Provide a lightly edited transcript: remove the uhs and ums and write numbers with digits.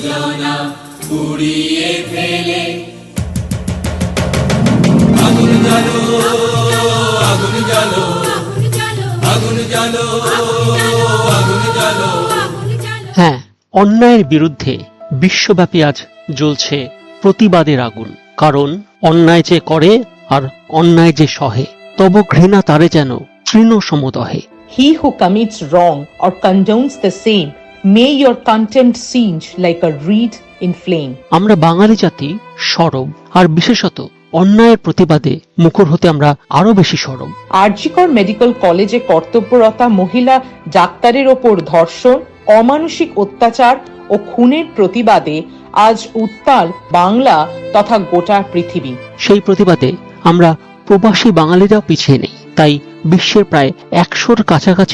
যোজনা পুড়িয়ে ফেলে। আগুন জ্বালো, আগুন জ্বালো, আগুন জ্বালো, আগুন জ্বালো। হ্যাঁ, অন্যায়ের বিরুদ্ধে বিশ্বব্যাপী আজ জ্বলছে প্রতিবাদের আগুন। কারণ অন্যায় যে করে আর অন্যায় যে সহে, তব ঘৃণা তারে যেন তৃণ সমদহে। He who commits wrong or condones the same, may your contempt singe like a reed in flame. আমরা বাঙালি জাতি সরব, আর বিশেষত অন্যায়ের প্রতিবাদে মুখর হতে আমরা আরো বেশি সরব। আরজিকর মেডিকেল কলেজে কর্তব্যরতা মহিলা ডাক্তারের ওপর ধর্ষণ, অমানসিক অত্যাচার ও খুনের প্রতিবাদে আজ উত্তাল বাংলা তথা গোটা পৃথিবী। সেই প্রতিবাদে আমরা প্রবাসী বাঙালিরাও পিছিয়ে নেই। তাই বিশ্বের প্রায় 100-র কাছাকাছি